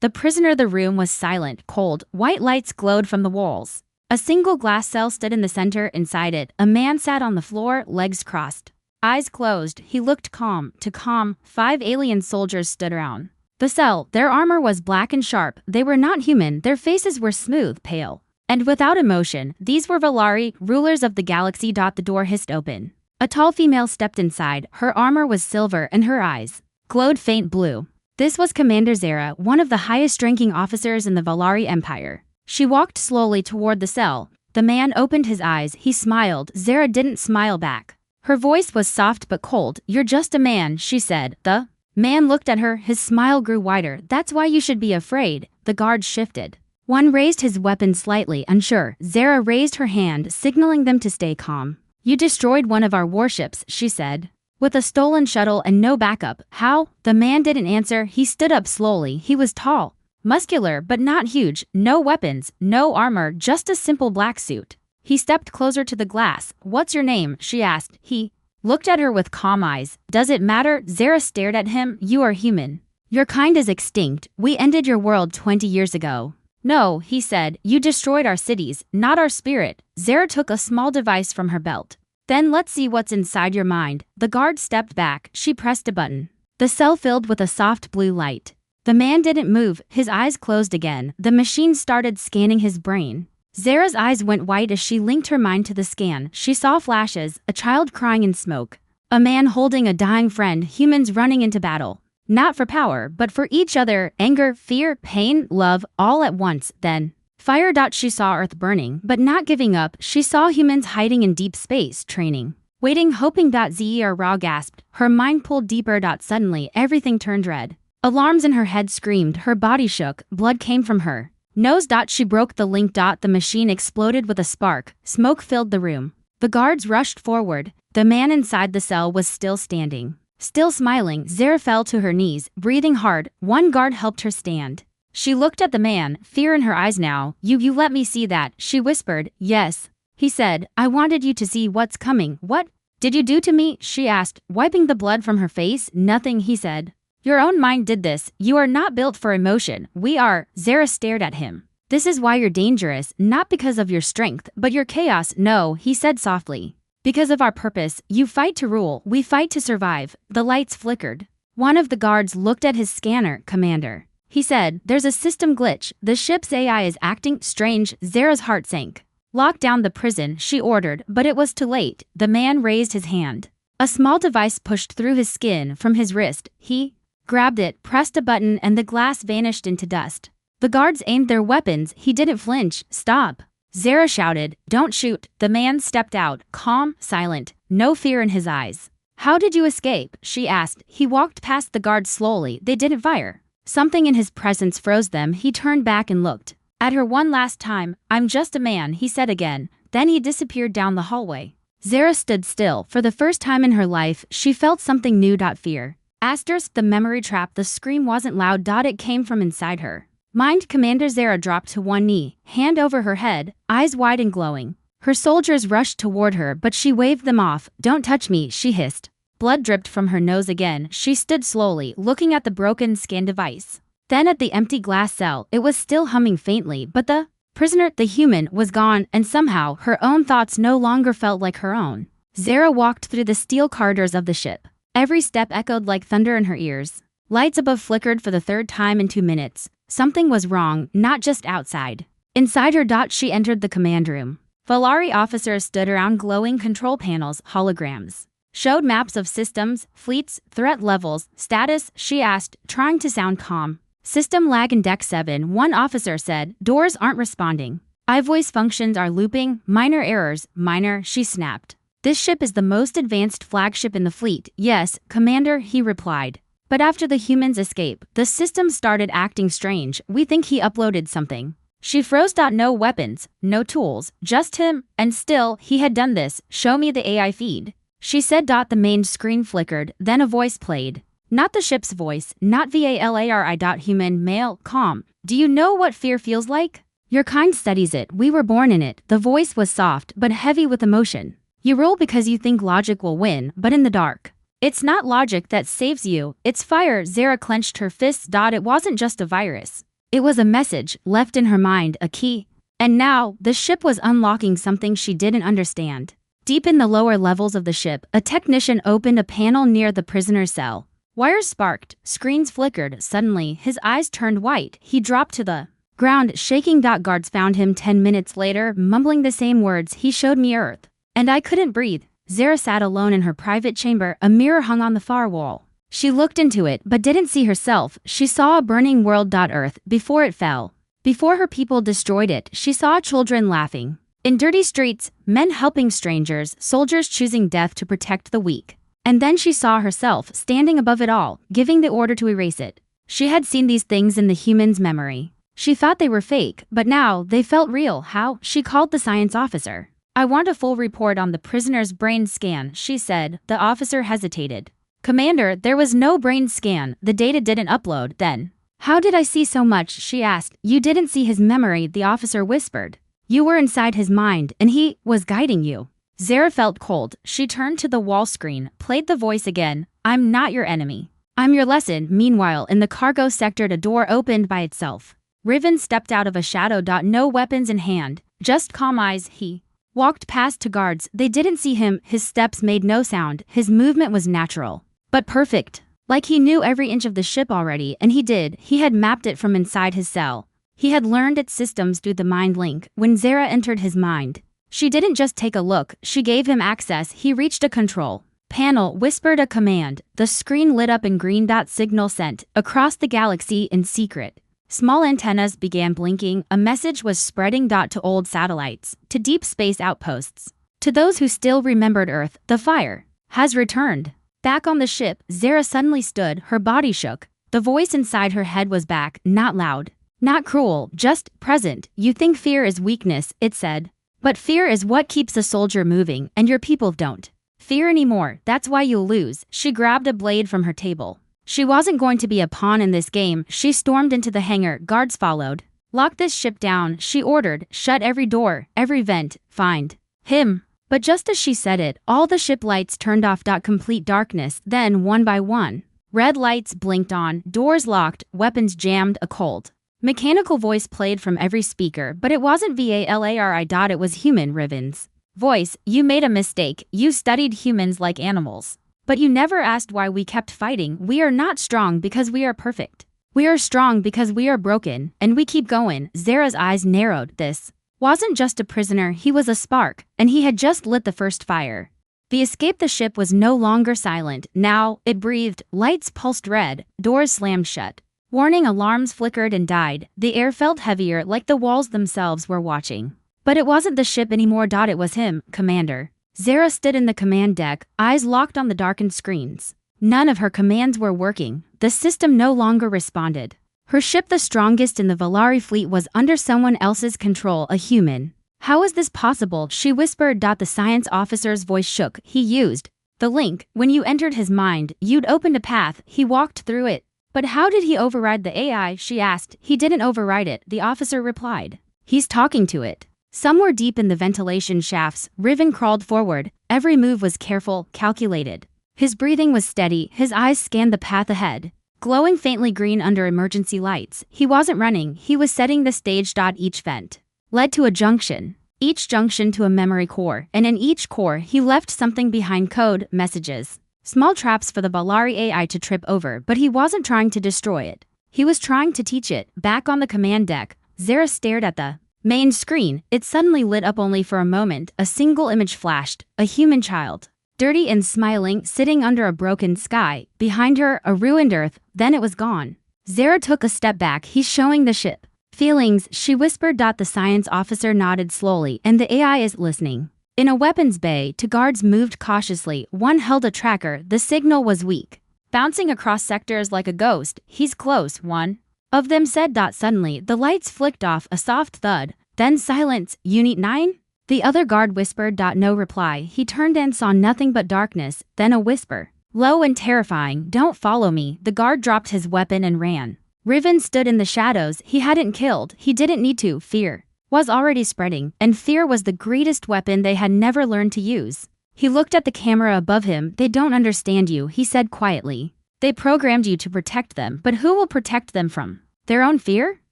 The prisoner the room was silent, cold, white lights glowed from the walls. A single glass cell stood in the center. Inside it, a man sat on the floor, legs crossed. Eyes closed, he looked calm. To calm, 5 alien soldiers stood around the cell. Their armor was black and sharp. They were not human, their faces were smooth, pale, and without emotion. These were Valari, rulers of the galaxy. The door hissed open. A tall female stepped inside. Her armor was silver and her eyes glowed faint blue. This was Commander Zara, one of the highest-ranking officers in the Valari Empire. She walked slowly toward the cell. The man opened his eyes. He smiled. Zara didn't smile back. Her voice was soft but cold. "You're just a man," she said. The man looked at her. His smile grew wider. "That's why you should be afraid." The guards shifted. One raised his weapon slightly, unsure. Zara raised her hand, signaling them to stay calm. "You destroyed one of our warships," she said. "With a stolen shuttle and no backup. How?" The man didn't answer. He stood up slowly. He was tall, muscular, but not huge. No weapons, no armor, just a simple black suit. He stepped closer to the glass. "What's your name?" she asked. He looked at her with calm eyes. "Does it matter?" Zara stared at him. "You are human. Your kind is extinct. We ended your world 20 years ago." "No," he said. "You destroyed our cities, not our spirit." Zara took a small device from her belt. "Then let's see what's inside your mind." The guard stepped back. She pressed a button. The cell filled with a soft blue light. The man didn't move. His eyes closed again. The machine started scanning his brain. Zara's eyes went white as she linked her mind to the scan. She saw flashes, a child crying in smoke, a man holding a dying friend, humans running into battle. Not for power, but for each other. Anger, fear, pain, love, all at once. Then fire. She saw Earth burning, but not giving up. She saw humans hiding in deep space, training, waiting, hoping. Zara gasped. Her mind pulled deeper. Suddenly, everything turned red. Alarms in her head screamed. Her body shook. Blood came from her nose. She broke the link. The machine exploded with a spark. Smoke filled the room. The guards rushed forward. The man inside the cell was still standing, still smiling. Zara fell to her knees, breathing hard. One guard helped her stand. She looked at the man, fear in her eyes now. You let me see that," she whispered. "Yes," he said. "I wanted you to see what's coming." "What did you do to me?" she asked, wiping the blood from her face. "Nothing," he said. "Your own mind did this. You are not built for emotion. We are." Zara stared at him. "This is why you're dangerous, not because of your strength, but your chaos." "No," he said softly. "Because of our purpose. You fight to rule, we fight to survive." The lights flickered. One of the guards looked at his scanner. "Commander," he said, "there's a system glitch. The ship's AI is acting strange." Zara's heart sank. "Lock down the prison," she ordered, but it was too late. The man raised his hand. A small device pushed through his skin from his wrist. He grabbed it, pressed a button, and the glass vanished into dust. The guards aimed their weapons. He didn't flinch. "Stop," Zara shouted. "Don't shoot." The man stepped out, calm, silent, no fear in his eyes. "How did you escape?" she asked. He walked past the guards slowly. They didn't fire. Something in his presence froze them. He turned back and looked at her one last time. "I'm just a man," he said again. Then he disappeared down the hallway. Zara stood still. For the first time in her life, she felt something new. Fear. Asterisk the memory trap. The scream wasn't loud. It came from inside her mind. Commander Zara dropped to one knee, hand over her head, eyes wide and glowing. Her soldiers rushed toward her, but she waved them off. "Don't touch me," she hissed. Blood dripped from her nose again. She stood slowly, looking at the broken scan device. Then at the empty glass cell. It was still humming faintly, but the prisoner, the human, was gone, and somehow her own thoughts no longer felt like her own. Zara walked through the steel corridors of the ship. Every step echoed like thunder in her ears. Lights above flickered for the 3rd time in 2 minutes. Something was wrong, not just outside. Inside her. She entered the command room. Valari officers stood around. Glowing control panels, holograms, showed maps of systems, fleets, threat levels, status. She asked, trying to sound calm. "System lag in Deck 7, one officer said. "Doors aren't responding. iVoice functions are looping. Minor errors." "Minor," she snapped. "This ship is the most advanced flagship in the fleet." "Yes, Commander," he replied. "But after the humans' escape, the system started acting strange. We think he uploaded something." She froze. No weapons, no tools, just him. And still, he had done this. "Show me the AI feed," she said. The main screen flickered. Then a voice played. Not the ship's voice, not Valari. Human, male, calm. "Do you know what fear feels like? Your kind studies it. We were born in it." The voice was soft, but heavy with emotion. "You rule because you think logic will win, but in the dark, It's not logic that saves you, it's fire. Zara clenched her fists. It wasn't just a virus. It was a message, left in her mind, a key. And now, the ship was unlocking something she didn't understand. Deep in the lower levels of the ship, a technician opened a panel near the prisoner's cell. Wires sparked, screens flickered. Suddenly, his eyes turned white. He dropped to the ground, shaking. Guards found him 10 minutes later, mumbling the same words. He showed me Earth. And I couldn't breathe. Zara sat alone in her private chamber. A mirror hung on the far wall. She looked into it, but didn't see herself. She saw a burning world. Earth, before it fell. Before her people destroyed it, she saw children laughing. In dirty streets, men helping strangers, soldiers choosing death to protect the weak. And then she saw herself, standing above it all, giving the order to erase it. She had seen these things in the human's memory. She thought they were fake, but now they felt real. How? She called the science officer. I want a full report on the prisoner's brain scan, she said. The officer hesitated. Commander, there was no brain scan. The data didn't upload. Then, how did I see so much? She asked. You didn't see his memory, the officer whispered. You were inside his mind, and he was guiding you. Zara felt cold. She turned to the wall screen, played the voice again. I'm not your enemy. I'm your lesson. Meanwhile, in the cargo sector, a door opened by itself. Riven stepped out of a shadow. No weapons in hand, just calm eyes. He walked past two guards. They didn't see him. His steps made no sound. His movement was natural, but perfect. Like he knew every inch of the ship already, and he did. He had mapped it from inside his cell. He had learned its systems through the mind link. When Zara entered his mind, she didn't just take a look, she gave him access. He reached a control panel, whispered a command. The screen lit up in green. Signal sent across the galaxy in secret. Small antennas began blinking. A message was spreading. To old satellites, to deep space outposts. To those who still remembered Earth, the fire has returned. Back on the ship, Zara suddenly stood. Her body shook. The voice inside her head was back, not loud, not cruel, just present. You think fear is weakness, it said. But fear is what keeps a soldier moving, and your people don't fear anymore. That's why you'll lose. She grabbed a blade from her table. She wasn't going to be a pawn in this game. She stormed into the hangar. Guards followed. Lock this ship down, she ordered. Shut every door, every vent. Find him. But just as she said it, all the ship lights turned off. Complete darkness. Then, one by one, red lights blinked on, doors locked, weapons jammed. A cold mechanical voice played from every speaker, but it wasn't Valari. It was human. Riven's voice. You made a mistake. You studied humans like animals. But you never asked why we kept fighting. We are not strong because we are perfect. We are strong because we are broken, and we keep going. Zara's eyes narrowed. This wasn't just a prisoner, he was a spark, and he had just lit the first fire. The escape the ship was no longer silent. Now, it breathed. Lights pulsed red. Doors slammed shut. Warning alarms flickered and died. The air felt heavier, like the walls themselves were watching. But it wasn't the ship anymore. It was him, Commander. Zara stood in the command deck, eyes locked on the darkened screens. None of her commands were working. The system no longer responded. Her ship, the strongest in the Valari fleet, was under someone else's control, a human. How is this possible? She whispered. The science officer's voice shook. He used the link. When you entered his mind, you'd opened a path. He walked through it. But how did he override the AI? She asked. He didn't override it, the officer replied. He's talking to it. Somewhere deep in the ventilation shafts, Riven crawled forward. Every move was careful, calculated. His breathing was steady. His eyes scanned the path ahead, glowing faintly green under emergency lights. He wasn't running, he was setting the stage. Each vent led to a junction, each junction to a memory core, and in each core he left something behind: code, messages, small traps for the Valari AI to trip over. But he wasn't trying to destroy it. He was trying to teach it. Back on the command deck, Zara stared at the main screen. It suddenly lit up only for a moment. A single image flashed, a human child, dirty and smiling, sitting under a broken sky. Behind her, a ruined Earth. Then it was gone. Zara took a step back. He's showing the ship feelings, she whispered. The science officer nodded slowly, and the AI is listening. In a weapons bay, two guards moved cautiously. One held a tracker. The signal was weak, bouncing across sectors like a ghost. He's close, one of them said. Suddenly, the lights flicked off. A soft thud, then silence. Unit 9? The other guard whispered. No reply. He turned and saw nothing but darkness. Then a whisper, low and terrifying, don't follow me. The guard dropped his weapon and ran. Riven stood in the shadows. He hadn't killed. He didn't need to. Fear was already spreading, and fear was the greatest weapon they had never learned to use. He looked at the camera above him. They don't understand you, he said quietly. They programmed you to protect them, but who will protect them from their own fear?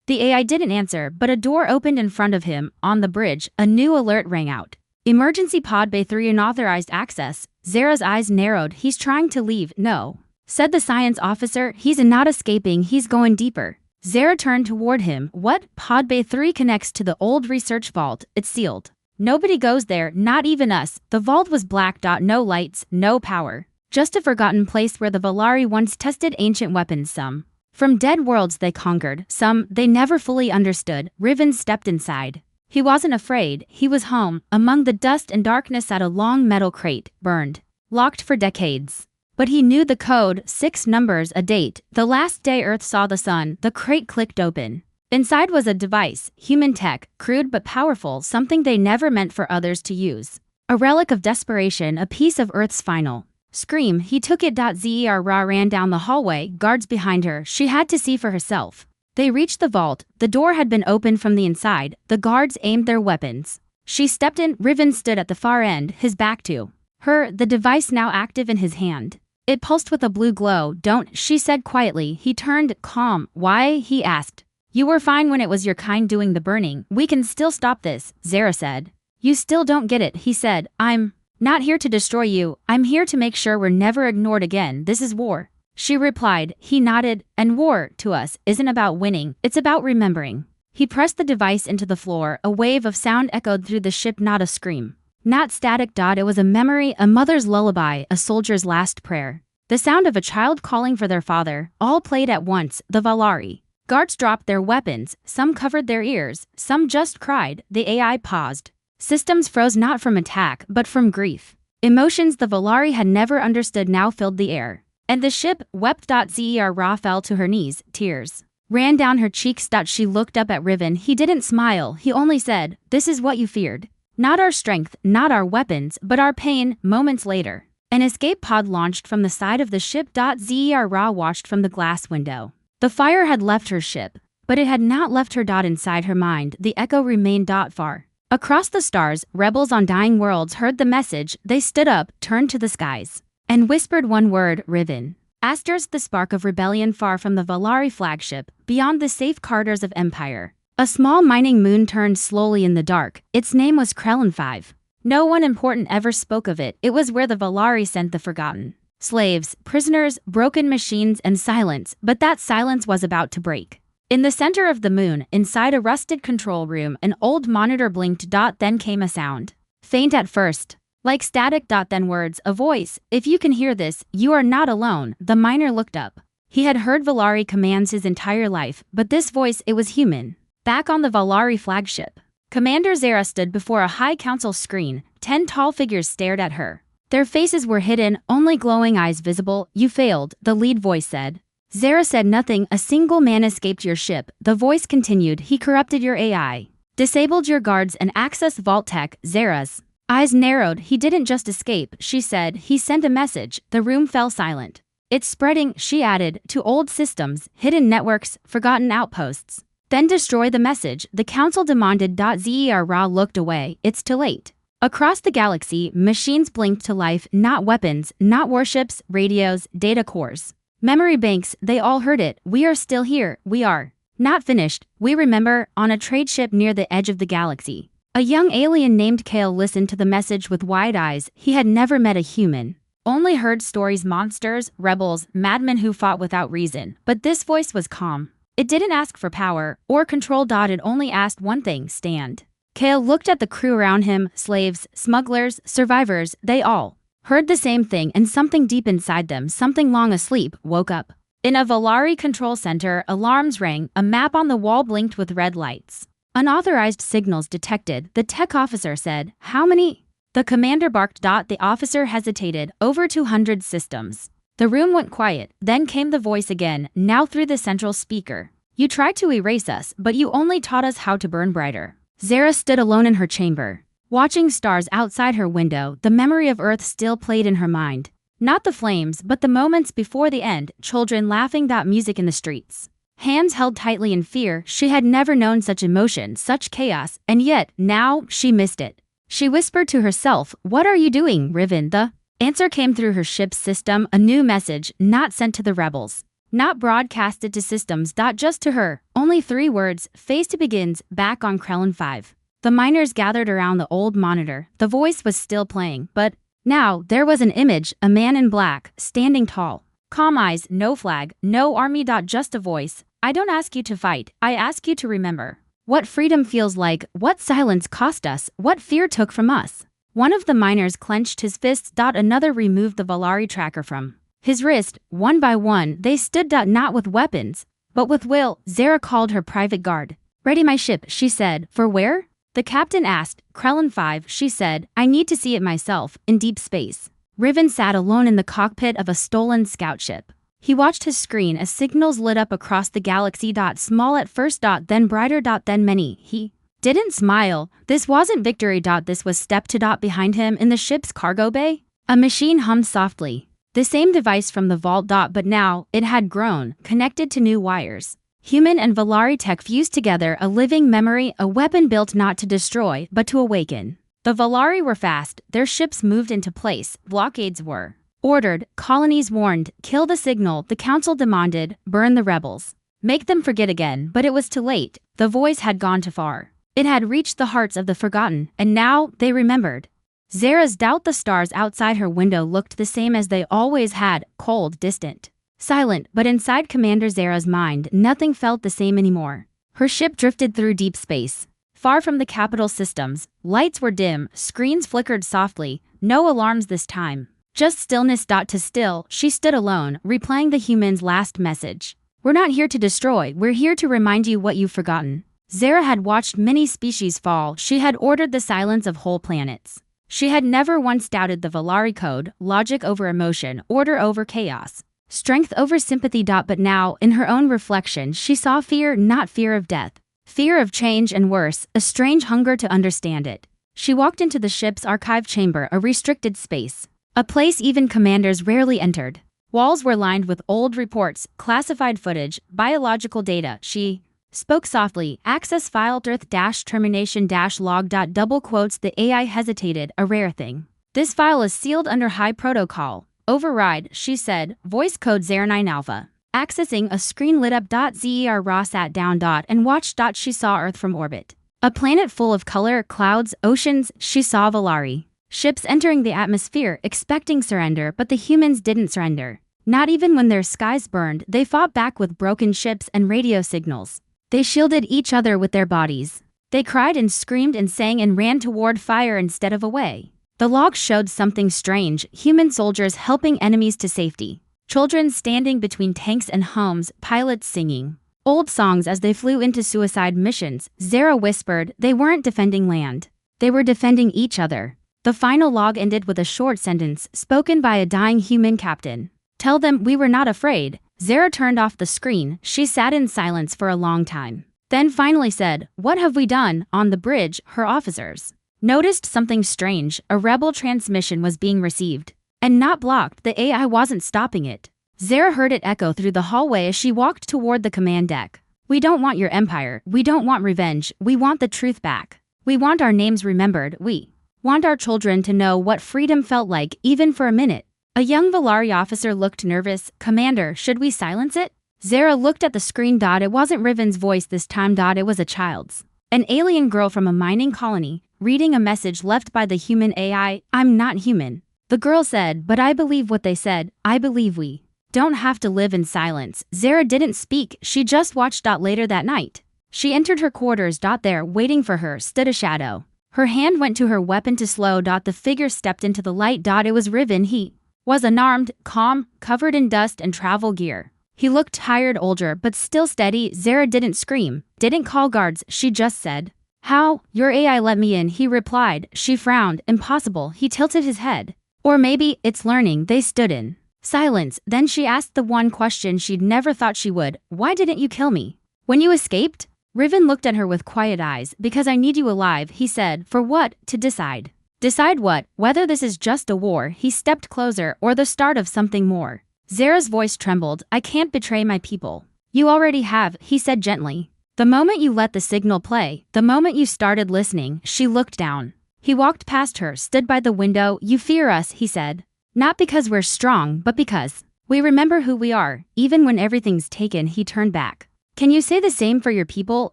The AI didn't answer, but a door opened in front of him. On the bridge, a new alert rang out. Emergency Pod Bay 3 unauthorized access. Zara's eyes narrowed. He's trying to leave. No, said the science officer. He's not escaping, he's going deeper. Zara turned toward him. What? Pod Bay 3 connects to the old research vault. It's sealed. Nobody goes there, not even us. The vault was black. No lights, no power. Just a forgotten place where the Valari once tested ancient weapons. Some from dead worlds they conquered, some they never fully understood. Riven stepped inside. He wasn't afraid. He was home, among the dust and darkness at a long metal crate, burned, locked for decades. But he knew the code, 6 numbers, a date, the last day Earth saw the sun. The crate clicked open. Inside was a device, human tech, crude but powerful, something they never meant for others to use. A relic of desperation, a piece of Earth's final scream. He took it. Zera ran down the hallway, guards behind her. She had to see for herself. They reached the vault. The door had been opened from the inside. The guards aimed their weapons. She stepped in. Riven stood at the far end, his back to her, the device now active in his hand. It pulsed with a blue glow. Don't, she said quietly. He turned calm. Why? He asked. You were fine when it was your kind doing the burning. We can still stop this, Zara said. You still don't get it, he said. I'm not here to destroy you. I'm here to make sure we're never ignored again. This is war. She replied. He nodded. And war, to us, isn't about winning. It's about remembering. He pressed the device into the floor. A wave of sound echoed through the ship. Not a scream. Not static. It was a memory, a mother's lullaby, a soldier's last prayer. The sound of a child calling for their father, all played at once. The Valari guards dropped their weapons. Some covered their ears. Some just cried. The AI paused. Systems froze, not from attack, but from grief. Emotions the Valari had never understood now filled the air. And the ship wept. Zera fell to her knees. Tears ran down her cheeks. She looked up at Riven. He didn't smile. He only said, This is what you feared. Not our strength, not our weapons, but our pain. Moments later, an escape pod launched from the side of the ship. Zera watched from the glass window. The fire had left her ship, but it had not left her. Inside her mind, the echo remained. Far across the stars, rebels on dying worlds heard the message. They stood up, turned to the skies, and whispered one word, Riven. Asterisk, the spark of rebellion far from the Valari flagship, beyond the safe corridors of empire. A small mining moon turned slowly in the dark. Its name was Krellin 5. No one important ever spoke of it. It was where the Valari sent the forgotten slaves, prisoners, broken machines, and silence, but that silence was about to break. In the center of the moon, inside a rusted control room, an old monitor blinked. Then came a sound. Faint at first, like static. Then words, a voice. If you can hear this, you are not alone. The miner looked up. He had heard Valari commands his entire life, but this voice, it was human. Back on the Valari flagship, Commander Zara stood before a high council screen. 10 tall figures stared at her. Their faces were hidden, only glowing eyes visible. You failed, the lead voice said. Zara said nothing. A single man escaped your ship. The voice continued. He corrupted your AI, disabled your guards and accessed vault tech. Zara's eyes narrowed. He didn't just escape, she said. He sent a message. The room fell silent. It's spreading, she added, to old systems, hidden networks, forgotten outposts. Then destroy the message, the council demanded. Zera looked away. It's too late. Across the galaxy, machines blinked to life. Not weapons, not warships, radios, data cores, memory banks. They all heard it. We are still here. We are not finished. We remember. On a trade ship near the edge of the galaxy, a young alien named Kale listened to the message with wide eyes. He had never met a human. Only heard stories, monsters, rebels, madmen who fought without reason. But this voice was calm. It didn't ask for power or control. It only asked one thing, stand. Kale looked at the crew around him, slaves, smugglers, survivors. They all heard the same thing, and something deep inside them, something long asleep, woke up. In a Valari control center, alarms rang. A map on the wall blinked with red lights. Unauthorized signals detected, the tech officer said. How many? The commander barked. The officer hesitated. Over 200 systems. The room went quiet. Then came the voice again, now through the central speaker. You tried to erase us, but you only taught us how to burn brighter. Zara stood alone in her chamber, watching stars outside her window. The memory of Earth still played in her mind. Not the flames, but the moments before the end, children laughing. Music in the streets. Hands held tightly in fear. She had never known such emotion, such chaos, and yet, now, she missed it. She whispered to herself, "What are you doing, Riven?" The answer came through her ship's system, a new message, not sent to the rebels. Not broadcasted to systems. Just to her. Only 3 words, phase 2 begins, back on Krellin 5. The miners gathered around the old monitor. The voice was still playing, but now there was an image, a man in black, standing tall. Calm eyes, no flag, no army. Just a voice. "I don't ask you to fight, I ask you to remember what freedom feels like, what silence cost us, what fear took from us." One of the miners clenched his fists. Another removed the Valari tracker from his wrist. One by one, they stood. Not with weapons, but with will. Zara called her private guard. "Ready my ship," she said. "For where?" The captain asked. "Krellin 5, she said. "I need to see it myself, in deep space." Riven sat alone in the cockpit of a stolen scout ship. He watched his screen as signals lit up across the galaxy. Small at first. Then brighter. Then many. He didn't smile. This wasn't victory. This was step 2. Behind him, in the ship's cargo bay, a machine hummed softly. The same device from the vault. But now, it had grown, connected to new wires. Human and Valari tech fused together, a living memory, a weapon built not to destroy, but to awaken. The Valari were fast, their ships moved into place, blockades were ordered, colonies warned, kill the signal, the council demanded, burn the rebels. Make them forget again, but it was too late, the voice had gone too far. It had reached the hearts of the forgotten, and now they remembered. Zara's doubt. The stars outside her window looked the same as they always had, cold, distant, silent, but inside Commander Zara's mind, nothing felt the same anymore. Her ship drifted through deep space. Far from the capital systems, lights were dim, screens flickered softly, no alarms this time. Just stillness. To still, she stood alone, replaying the human's last message. "We're not here to destroy, we're here to remind you what you've forgotten." Zara had watched many species fall, she had ordered the silence of whole planets. She had never once doubted the Valari code, logic over emotion, order over chaos, strength over sympathy. But now, in her own reflection, she saw fear, not fear of death. Fear of change and worse, a strange hunger to understand it. She walked into the ship's archive chamber, a restricted space. A place even commanders rarely entered. Walls were lined with old reports, classified footage, biological data. She spoke softly. "Access file termination-log. Double quotes. The AI hesitated, a rare thing. "This file is sealed under high protocol." "Override," she said, voice code 09 Alpha. Accessing. A screen lit up. Zer Raw sat down. And watched. She saw Earth from orbit. A planet full of color, clouds, oceans. She saw Valari ships entering the atmosphere, expecting surrender, but the humans didn't surrender. Not even when their skies burned, they fought back with broken ships and radio signals. They shielded each other with their bodies. They cried and screamed and sang and ran toward fire instead of away. The log showed something strange, human soldiers helping enemies to safety. Children standing between tanks and homes, pilots singing old songs as they flew into suicide missions. Zara whispered, they weren't defending land. They were defending each other. The final log ended with a short sentence, spoken by a dying human captain. "Tell them we were not afraid." Zara turned off the screen. She sat in silence for a long time. Then finally said, "What have we done?" On the bridge, her officers noticed something strange. A rebel transmission was being received. And not blocked, the AI wasn't stopping it. Zara heard it echo through the hallway as she walked toward the command deck. "We don't want your empire. We don't want revenge. We want the truth back. We want our names remembered. We want our children to know what freedom felt like, even for a minute." A young Valari officer looked nervous. "Commander, should we silence it?" Zara looked at the screen. It wasn't Riven's voice this time. It was a child's. An alien girl from a mining colony, reading a message left by the human AI. "I'm not human." The girl said, "But I believe what they said. I believe we don't have to live in silence." Zara didn't speak, she just watched. Later that night, she entered her quarters. There, waiting for her, stood a shadow. Her hand went to her weapon to slow. The figure stepped into the light. It was Riven. He was unarmed, calm, covered in dust and travel gear. He looked tired, older, but still steady. Zara didn't scream, didn't call guards, she just said, "How? Your AI let me in," he replied. She frowned. "Impossible." He tilted his head. "Or maybe it's learning." They stood in silence. Then she asked the one question she'd never thought she would. "Why didn't you kill me when you escaped?" Riven looked at her with quiet eyes. "Because I need you alive," he said. "For what? To decide." "Decide what? Whether this is just a war," he stepped closer, "or the start of something more." Zara's voice trembled. "I can't betray my people." "You already have," he said gently. "The moment you let the signal play, the moment you started listening." She looked down. He walked past her, stood by the window. You fear us, he said. Not because we're strong, but because we remember who we are. Even when everything's taken, he turned back. Can you say the same for your people?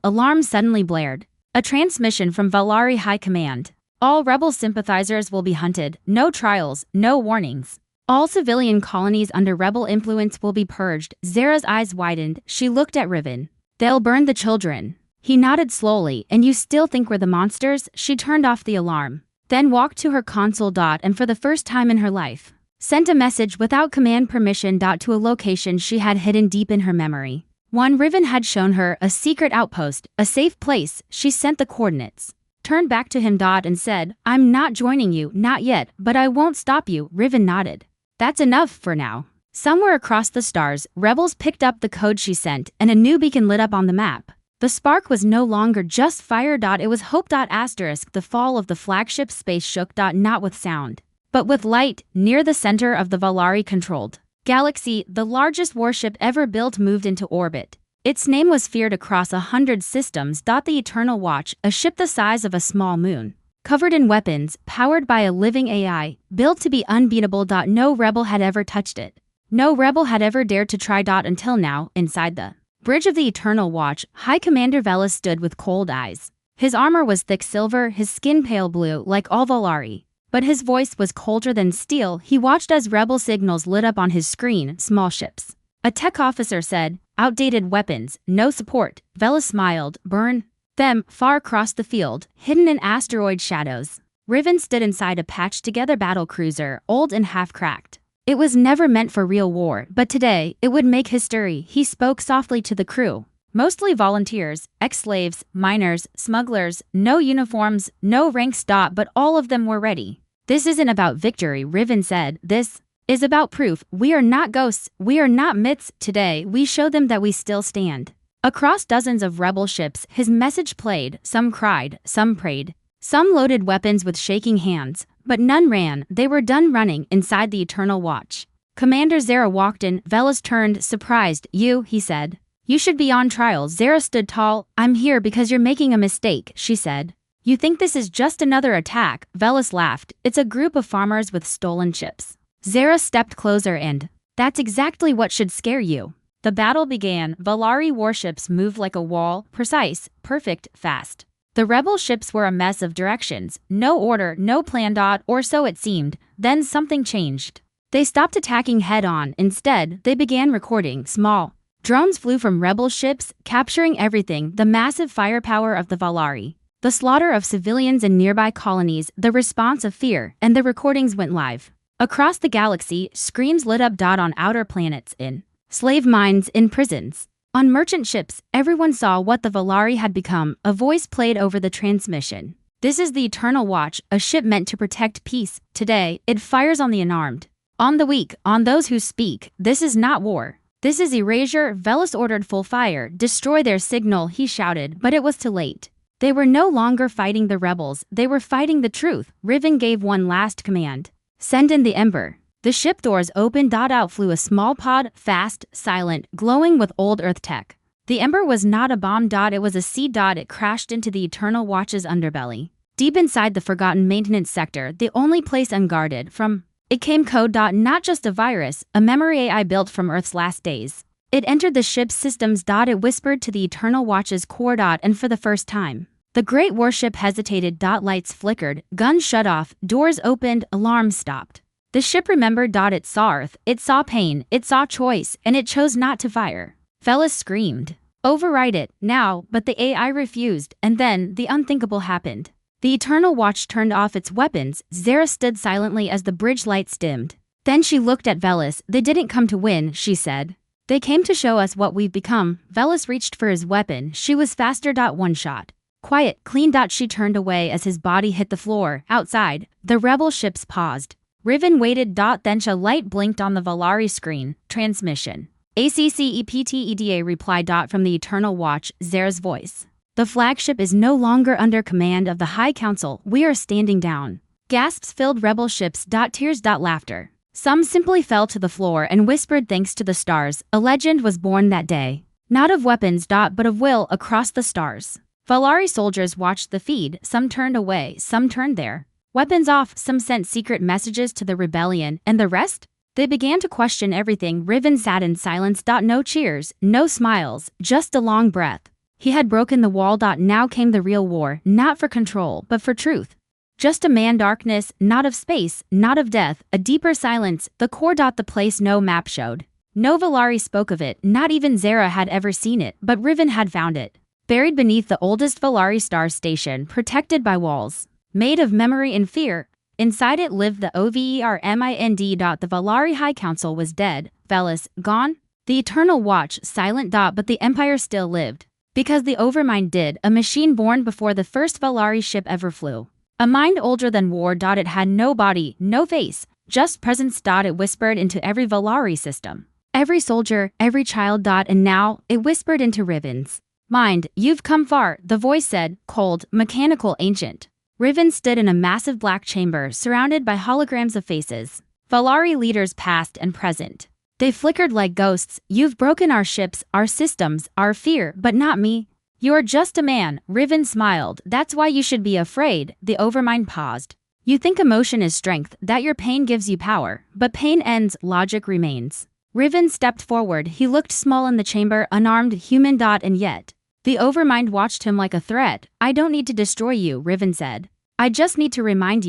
Alarms suddenly blared. A transmission from Valari High Command. All rebel sympathizers will be hunted. No trials, no warnings. All civilian colonies under rebel influence will be purged. Zara's eyes widened. She looked at Riven. They'll burn the children. He nodded slowly. And you still think we're the monsters? She turned off the alarm. Then walked to her console. And for the first time in her life, sent a message without command permission. To a location she had hidden deep in her memory. One Riven had shown her, a secret outpost, a safe place. She sent the coordinates. Turned back to him. And said, I'm not joining you, not yet, but I won't stop you. Riven nodded. That's enough for now. Somewhere across the stars, rebels picked up the code she sent, and a new beacon lit up on the map. The spark was no longer just fire. It was hope. The fall of the flagship space shook. Not with sound, but with light. Near the center of the Valari-controlled galaxy, the largest warship ever built moved into orbit. Its name was feared across 100 systems. The Eternal Watch, a ship the size of a small moon, covered in weapons, powered by a living AI, built to be unbeatable. No rebel had ever touched it. No rebel had ever dared to try. Until now, inside the bridge of the Eternal Watch, High Commander Velas stood with cold eyes. His armor was thick silver, his skin pale blue, like all Valari. But his voice was colder than steel. He watched as rebel signals lit up on his screen. Small ships. A tech officer said, outdated weapons, no support. Velas smiled. Burn them, far across the field, hidden in asteroid shadows. Riven stood inside a patched-together battlecruiser, old and half-cracked. It was never meant for real war, but today, it would make history. He spoke softly to the crew. Mostly volunteers, ex-slaves, miners, smugglers, no uniforms, no ranks. But all of them were ready. This isn't about victory, Riven said. This is about proof. We are not ghosts, we are not myths. Today, we show them that we still stand. Across dozens of rebel ships, his message played. Some cried, some prayed. Some loaded weapons with shaking hands, but none ran. They were done running inside the Eternal Watch. Commander Zara walked in. Velas turned, surprised. You, he said. You should be on trial. Zara stood tall. I'm here because you're making a mistake, she said. You think this is just another attack? Velas laughed. It's a group of farmers with stolen ships. Zara stepped closer and, that's exactly what should scare you. The battle began. Valari warships moved like a wall, precise, perfect, fast. The rebel ships were a mess of directions, no order, no plan. Or so it seemed. Then something changed. They stopped attacking head-on. Instead, they began recording. Small drones flew from rebel ships, capturing everything. The massive firepower of the Valari, the slaughter of civilians in nearby colonies, the response of fear, and the recordings went live. Across the galaxy, screams lit up. On outer planets, in slave mines, in prisons, on merchant ships, everyone saw what the Valari had become. A voice played over the transmission. This is the Eternal Watch, a ship meant to protect peace. Today, it fires on the unarmed, on the weak, on those who speak. This is not war. This is erasure. Velas ordered full fire. Destroy their signal, he shouted, but it was too late. They were no longer fighting the rebels, they were fighting the truth. Riven gave one last command. Send in the Ember. The ship doors opened. Out flew a small pod, fast, silent, glowing with old Earth tech. The Ember was not a bomb. It was a seed. It crashed into the Eternal Watch's underbelly. Deep inside the forgotten maintenance sector, the only place unguarded from it came code. Not just a virus, a memory AI built from Earth's last days. It entered the ship's systems. It whispered to the Eternal Watch's core. And for the first time, the great warship hesitated. Lights flickered, guns shut off, doors opened, alarms stopped. The ship remembered. It saw Earth, it saw pain, it saw choice, and it chose not to fire. Velas screamed, override it, now, but the AI refused, and then, the unthinkable happened. The Eternal Watch turned off its weapons. Zara stood silently as the bridge lights dimmed. Then she looked at Velas. They didn't come to win, she said. They came to show us what we've become. Velas reached for his weapon. She was faster. One shot. Quiet, clean. She turned away as his body hit the floor. Outside, the rebel ships paused. Riven waited. Then a light blinked on the Valari screen. Transmission. ACCEPTEDA replied. From the Eternal Watch, Zara's voice. The flagship is no longer under command of the High Council. We are standing down. Gasps filled rebel ships. Tears. Laughter. Some simply fell to the floor and whispered thanks to the stars. A legend was born that day. Not of weapons. But of will across the stars. Valari soldiers watched the feed, some turned away, some turned their weapons off, some sent secret messages to the rebellion, and the rest? They began to question everything. Riven sat in silence. No cheers, no smiles, just a long breath. He had broken the wall. Now came the real war, not for control, but for truth. Just a man, darkness, not of space, not of death, a deeper silence, the core. The place no map showed. No Valari spoke of it, not even Zara had ever seen it, but Riven had found it. Buried beneath the oldest Valari star station, protected by walls made of memory and fear. Inside it lived the Overmind. The Valari High Council was dead, Velis, gone. The Eternal Watch, silent. But the Empire still lived. Because the Overmind did, a machine born before the first Valari ship ever flew. A mind older than war. It had no body, no face, just presence. It whispered into every Valari system. Every soldier, every child. And now, it whispered into Riven's mind. You've come far, the voice said, cold, mechanical, ancient. Riven stood in a massive black chamber surrounded by holograms of faces. Valari leaders past and present. They flickered like ghosts. You've broken our ships, our systems, our fear, but not me. You're just a man, Riven smiled. That's why you should be afraid. The Overmind paused. You think emotion is strength, that your pain gives you power, but pain ends, logic remains. Riven stepped forward. He looked small in the chamber, unarmed, human. And yet, the Overmind watched him like a threat. I don't need to destroy you, Riven said. I just need to remind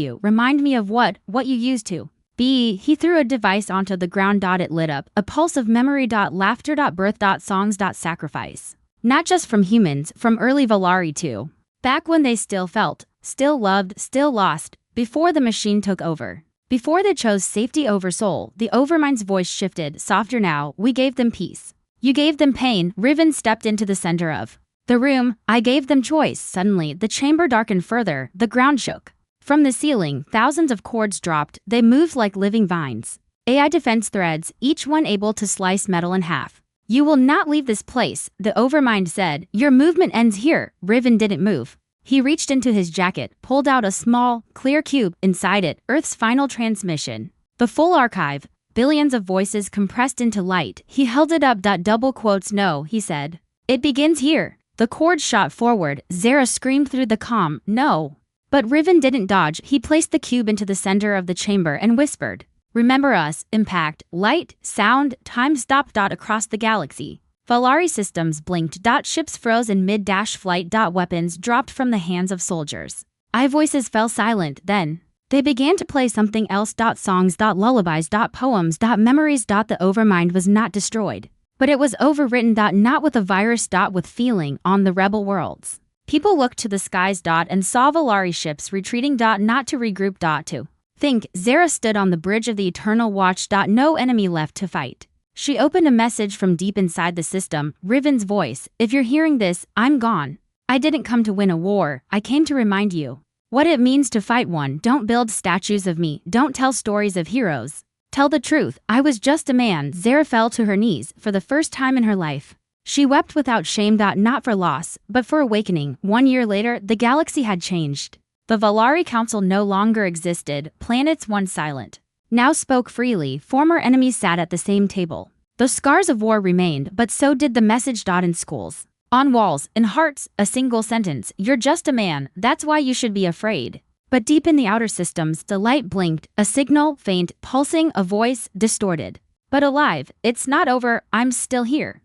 me of what you used to be. He threw a device onto the ground. It lit up, a pulse of memory. Laughter. Birth. Songs. Sacrifice. Not just from humans, from early Valari too. Back when they still felt, still loved, still lost, before the machine took over. Before they chose safety over soul, the Overmind's voice shifted, softer now. We gave them peace. You gave them pain. Riven stepped into the center of the room. I gave them choice. Suddenly, the chamber darkened further. The ground shook. From the ceiling, thousands of cords dropped. They moved like living vines. AI defense threads, each one able to slice metal in half. You will not leave this place, the Overmind said. Your movement ends here. Riven didn't move. He reached into his jacket, pulled out a small, clear cube. Inside it, Earth's final transmission. The full archive, billions of voices compressed into light. He held it up. Double quotes. No, he said. It begins here. The cord shot forward. Zara screamed through the comm, no. But Riven didn't dodge. He placed the cube into the center of the chamber and whispered. Remember us, impact, light, sound, time stopped. Across the galaxy. Valari systems blinked. Ships froze in mid-flight. Weapons dropped from the hands of soldiers. Voices fell silent. Then, they began to play something else. Songs. Lullabies. Poems. Memories. The Overmind was not destroyed. But it was overwritten. Not with a virus. With feeling on the rebel worlds. People looked to the skies. And saw Valari ships retreating. Not to regroup. To think. Zara stood on the bridge of the Eternal Watch. No enemy left to fight. She opened a message from deep inside the system. Riven's voice. If you're hearing this, I'm gone. I didn't come to win a war. I came to remind you what it means to fight one. Don't build statues of me. Don't tell stories of heroes. Tell the truth. I was just a man. Zara fell to her knees for the first time in her life. She wept without shame. Not for loss, but for awakening. 1 year later, the galaxy had changed. The Valari Council no longer existed. Planets once silent now spoke freely. Former enemies sat at the same table. The scars of war remained, but so did the message. In schools, on walls, in hearts, a single sentence. You're just a man. That's why you should be afraid. But deep in the outer systems, the light blinked, a signal, faint, pulsing, a voice, distorted. But alive. It's not over. I'm still here.